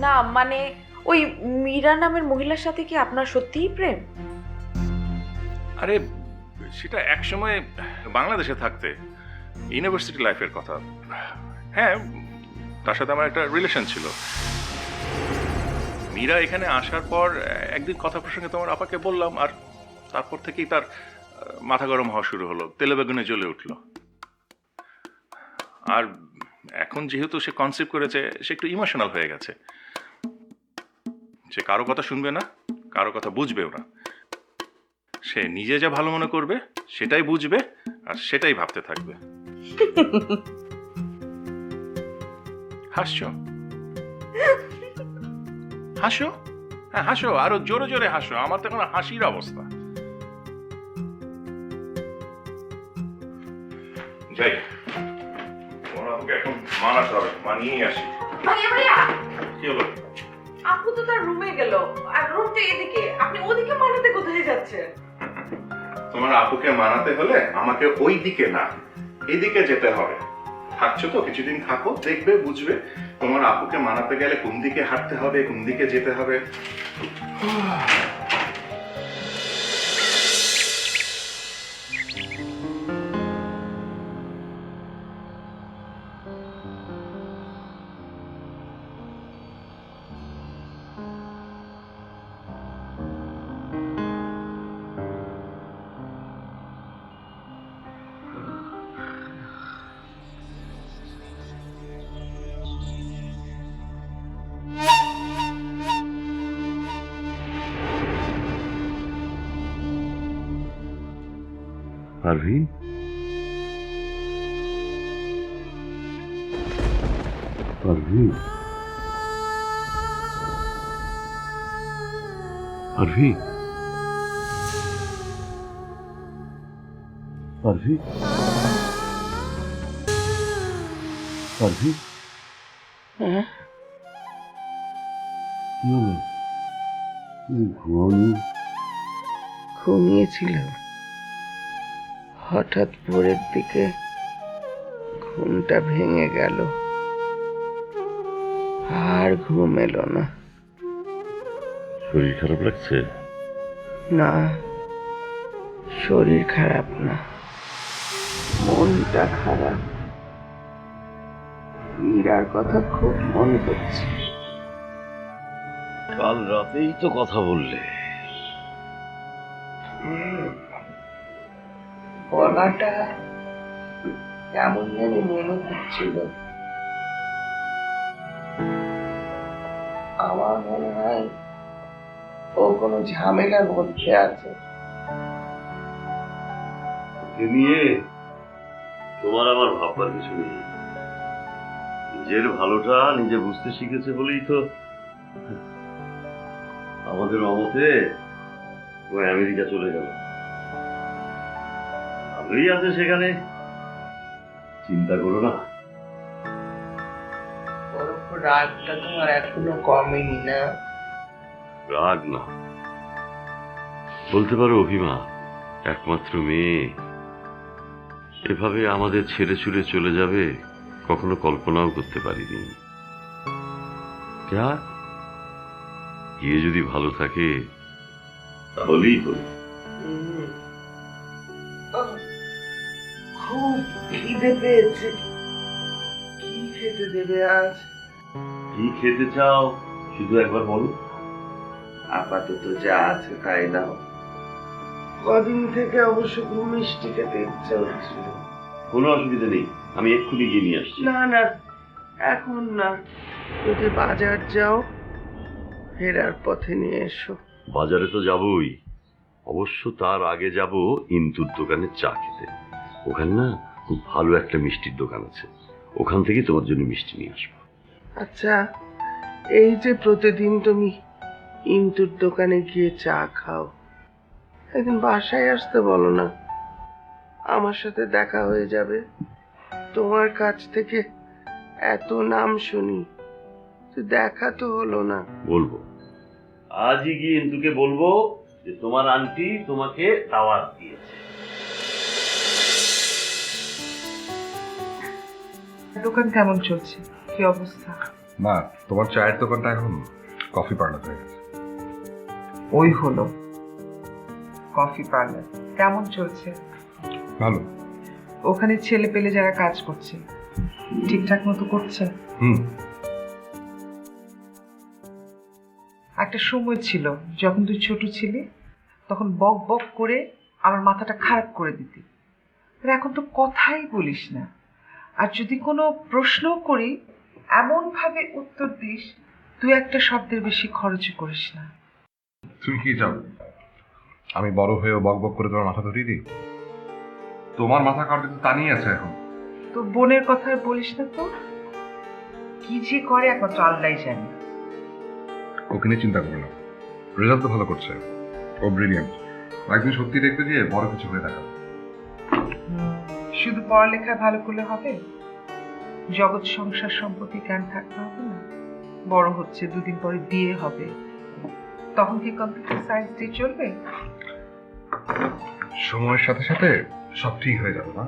না মানে ওই মীরা নামের মহিলার সাথে কি আপনার সত্যিই প্রেম? আরে সেটা একসময় বাংলাদেশে থাকতে ইউনিভার্সিটি লাইফের কথা। হ্যাঁ, তার সাথে আমার একটা রিলেশন ছিল। মীরা এখানে আসার পর একদিন কথা প্রসঙ্গে তোমার আপাকে বললাম, আর তারপর থেকেই তার মাথা গরম হওয়া শুরু হলো, তেলে বেগুনে জ্বলে উঠলো। আর এখন যেহেতু সে কনসেপ্ট করেছে, সে একটু ইমোশনাল হয়ে গেছে। সে কারো কথা শুনবে না, কারো কথা বুঝবেও না। সে নিজে যা ভালো মনে করবে সেটাই বুঝবে আর সেটাই ভাবতে থাকবে। হাসছো? হাসো, হ্যাঁ হাসো, আরো জোরে জোরে হাসো। আমার তো এখন হাসির অবস্থা। যাই, তোমার আপুকে এখন মানাতে হবে, মানিয়েই আসি। ভাইয়া ভাইয়া, কি হলো? আপু তো তার রুমে গেল, আর রুমটা এদিকে, আপনি ওদিকে মানাতে কোথায় যাচ্ছেন? তোমার আপুকে মানাতে হলে আমাকে ওই দিকে না, এদিকে যেতে হবে। থাকছো তো, কিছুদিন থাকো, দেখবে বুঝবে তোমার আপুকে মানাতে গেলে কোন দিকে হাঁটতে হবে, কোন দিকে যেতে হবে। পারভিন, পারভিন, পারভিন, পারভিন, পারভিন, কি হলো? তুমি ঘুমাওনি? ঘুমিয়েছিলাম, হঠাৎ ভোরের দিকে ঘুমটা ভেঙে গেল, আর ঘুম এলো না। শরীর খারাপ লাগছে? না, শরীর খারাপ না, মনটা খারাপ। মীরার কথা খুব মনে হচ্ছে। কাল রাতেই তো কথা বললে। গলাটা কেমন জানি মনে হচ্ছিল। আমার মনে হয় ও কোনো ঝামেলার মধ্যে আছে। ওকে নিয়ে তোমার আমার ভাববার কিছু নেই। নিজের ভালোটা নিজে বুঝতে শিখেছে বলেই তো আমাদের অমতে ও আমেরিকা চলে গেল। ভালোই আছে সেখানে, চিন্তা করো না। ওর উপর রাগটা তোমার এখনো কমেনি না? রাগ না, বলতে পারো অভিমান। একমাত্র মেয়ে এভাবে আমাদের ছেড়ে ছুড়ে চলে যাবে কখনো কল্পনাও করতে পারিনি। যা গিয়ে যদি ভালো থাকে তাহলেই হলো। খুব খিদে পেয়েছে, কি খেতে দেবে আজ? কি খেতে চাও শুধু একবার বলো। আপাতত যা আছে তাই দাও। কদিন থেকে অবশ্য খুব মিষ্টি খেতে ইচ্ছে হচ্ছিল। কোনো অসুবিধা নেই, আমি এক্ষুনি গিয়ে নিয়ে আসছি। না না, এখন না, যদি বাজার যাও ফেরার পথে নিয়ে এসো। বাজারে তো যাবই, অবশ্য তার আগে যাব ইন্তুর দোকানে চা খেতে। ওখানে না খুব ভালো একটা মিষ্টির দোকান আছে, ওখান থেকে তোমার জন্য মিষ্টি নিয়ে আসবো। আচ্ছা, এই যে প্রতিদিন তুমি ইন্তুর দোকানে গিয়ে চা খাও, একদিন বাসায় আসতে বলো না, আমার সাথে দেখা হয়ে যাবে। তোমার কাছ থেকে এত নাম শুনি, তো দেখা তো হলো না। বলবো, আজই গিয়ে ইন্তুকে বলবো যে তোমার আন্টি তোমাকে দাওয়াত দিয়েছে। দোকান কেমন চলছে, কি অবস্থা? মা, তোমার চায়ের দোকানটা এখন কফি পার্লার হয়ে গেছে। ওই হলো কফি পার্লার। কেমন চলছে? ভালো। ওখানে ছেলে পেলে যারা কাজ করছে ঠিকঠাক মতো করছে? হুম। একটা সময় ছিল যখন তুই ছোট ছিলি, তখন বক বক করে আমার মাথাটা খারাপ করে দিতি। আর এখন তো কথাই বলিস না, আর যদি কোনো প্রশ্ন করি এমন ভাবে উত্তর দিস তুই একটা শব্দের বেশি খরচ করিস না। তুমি কি চাও আমি বড় হয়েও বক বক করে তোমার মাথা ধরিয়ে দিই? তোমার মাথা কাটতে তো তা নিয়ে আছে এখন। তো বোনের কথা আর বলিস না তো, কি যে করে একমাত্র আল্লাহই জানে। ওকে নিয়ে চিন্তা করো না, রেজাল্ট তো ভালো করছে, ও ব্রিলিয়ান্ট। একদিন সত্যি দেখতে গিয়ে বড় কিছু হয়ে দেখাবে। শুধু পড়ালেখা ভালো করলে হবে? জগৎ সংসার সম্পত্তি জ্ঞান থাকতে হবে না? বড় হচ্ছে, দুদিন পরে বিয়ে হবে, তখন কি কম্পিউটার সায়েন্স দিয়ে চলবে? সময়ের সাথে সাথে সব ঠিক হয়ে যাবে না?